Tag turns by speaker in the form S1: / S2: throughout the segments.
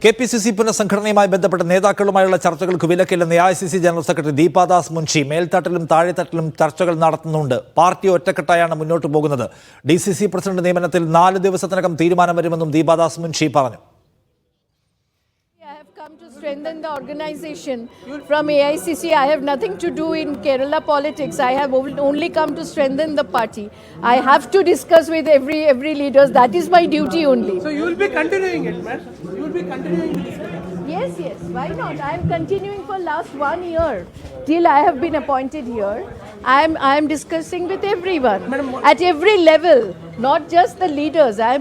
S1: KPCC പുനഃസംഘടനയുമായി ബന്ധപ്പെട്ട നേതാക്കളുമായുള്ള ചർച്ചകൾക്ക് വിലക്കില്ലെന്ന് AICC general secretary Deepadas Munshi. മേൽത്തട്ടിലും താഴെത്തട്ടിലും ചർച്ചകൾ നടത്തുന്നുണ്ട്. പാർട്ടി ഒറ്റക്കെട്ടായാണ് മുന്നോട്ട് പോകുന്നത്. ഡിസിസി പ്രസിഡന്റ് നിയമനത്തിൽ 4 ദിവസത്തിനകം തീരുമാനം വരുമെന്നും ദീപാദാസ് മുൻഷി പറഞ്ഞു.
S2: To strengthen the organization from AICC. I have nothing to do in Kerala politics. I have only come to strengthen the party. I have to discuss with every leaders. That is my duty only.
S3: So you will be continuing it, man. You will be continuing this.
S2: Yes. Why not? I am continuing for last 1 year till I have been appointed here. I am discussing with everyone at every level, not just the leaders. I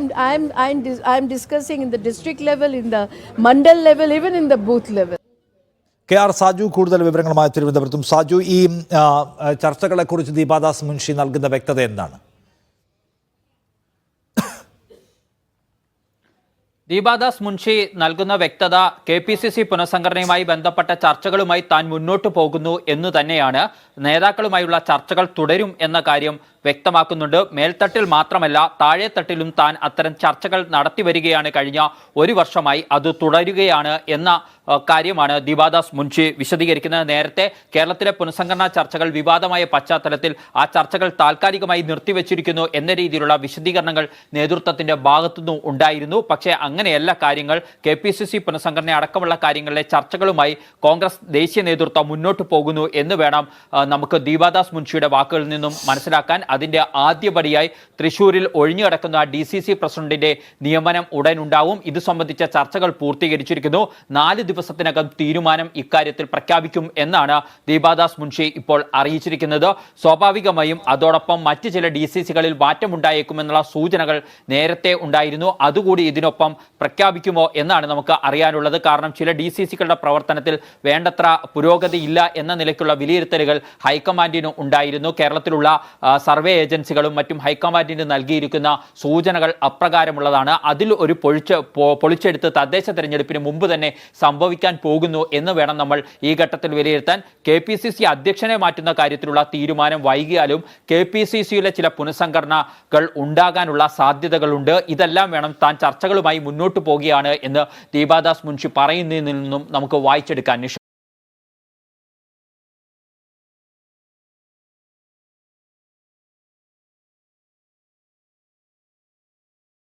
S2: am discussing in the district level, in the mandal level, even in the booth level.
S1: KR Saju കൂടുതൽ വിവരങ്ങളുമായി തിരുവനന്തപുരത്തും. സാജു, ഈ ചർച്ചകളെക്കുറിച്ച് ദീപാദാസ് മുൻഷി നൽകുന്ന വ്യക്തത എന്താണ്?
S4: ദീപാദാസ് മുൻഷി നൽകുന്ന വ്യക്തത KPCC പുനഃസംഘടനയുമായി ബന്ധപ്പെട്ട ചർച്ചകളുമായി താൻ മുന്നോട്ട് പോകുന്നു എന്നു തന്നെയാണ്. നേതാക്കളുമായുള്ള ചർച്ചകൾ തുടരും എന്ന കാര്യം വ്യക്തമാക്കുന്നുണ്ട്. മേൽത്തട്ടിൽ മാത്രമല്ല താഴെത്തട്ടിലും താൻ അത്തരം ചർച്ചകൾ നടത്തി വരികയാണ്. കഴിഞ്ഞ 1 വർഷമായി അത് തുടരുകയാണ് എന്ന കാര്യമാണ് ദീപാദാസ് മുൻഷി വിശദീകരിക്കുന്നത്. നേരത്തെ കേരളത്തിലെ പുനഃസംഘടനാ ചർച്ചകൾ വിവാദമായ പശ്ചാത്തലത്തിൽ ആ ചർച്ചകൾ താൽക്കാലികമായി നിർത്തിവെച്ചിരിക്കുന്നു എന്ന രീതിയിലുള്ള വിശദീകരണങ്ങൾ നേതൃത്വത്തിന്റെ ഭാഗത്തുനിന്നും ഉണ്ടായിരുന്നു. പക്ഷേ അങ്ങനെയല്ല കാര്യങ്ങൾ. കെപിസിസി പുനഃസംഘടന അടക്കമുള്ള കാര്യങ്ങളിലെ ചർച്ചകളുമായി കോൺഗ്രസ് ദേശീയ നേതൃത്വം മുന്നോട്ട് പോകുന്നു എന്ന് വേണം നമുക്ക് ദീപാദാസ് മുൻഷിയുടെ വാക്കുകളിൽ നിന്നും മനസ്സിലാക്കാൻ. അതിന്റെ ആദ്യപടിയായി തൃശൂരിൽ ഒഴിഞ്ഞുകിടക്കുന്ന DCC പ്രസിഡന്റിന്റെ നിയമനം ഉടൻ ഉണ്ടാവും. ഇത് സംബന്ധിച്ച ചർച്ചകൾ പൂർത്തീകരിച്ചിരിക്കുന്നു. 4 ദിവസത്തിനകം തീരുമാനം ഇക്കാര്യത്തിൽ പ്രഖ്യാപിക്കും എന്നാണ് ദീപാദാസ് മുൻഷി ഇപ്പോൾ അറിയിച്ചിരിക്കുന്നത്. സ്വാഭാവികമായും അതോടൊപ്പം മറ്റ് ചില DCCകളിൽ മാറ്റമുണ്ടായേക്കുമെന്നുള്ള സൂചനകൾ നേരത്തെ ഉണ്ടായിരുന്നു. അതുകൂടി ഇതിനൊപ്പം പ്രഖ്യാപിക്കുമോ എന്നാണ് നമുക്ക് അറിയാനുള്ളത്. കാരണം ചില DCCകളുടെ പ്രവർത്തനത്തിൽ വേണ്ടത്ര പുരോഗതി ഇല്ല എന്ന നിലയ്ക്കുള്ള വിലയിരുത്തലുകൾ ഹൈക്കമാൻഡിന് ഉണ്ടായിരുന്നു. കേരളത്തിലുള്ള സർവേ ഏജൻസികളും മറ്റും ഹൈക്കമാൻഡിന് നൽകിയിരിക്കുന്ന സൂചനകൾ അപ്രകാരമുള്ളതാണ്. അതിൽ ഒരു പൊളിച്ചെടുത്ത് തദ്ദേശ തെരഞ്ഞെടുപ്പിന് മുമ്പ് തന്നെ സംഭവിക്കാൻ പോകുന്നു എന്ന് വേണം നമ്മൾ ഈ ഘട്ടത്തിൽ വിലയിരുത്താൻ. KPCC അധ്യക്ഷനെ മാറ്റുന്ന കാര്യത്തിലുള്ള തീരുമാനം വൈകിയാലും KPCCയിലെ ചില പുനഃസംഘടനകൾ ഉണ്ടാകാനുള്ള സാധ്യതകളുണ്ട്. ഇതെല്ലാം വേണം താൻ ചർച്ചകളുമായി മുന്നോട്ട് പോകുകയാണ് എന്ന് ദീപാദാസ് മുൻഷി പറയുന്നതിൽ നിന്നും നമുക്ക് വായിച്ചെടുക്കാൻ.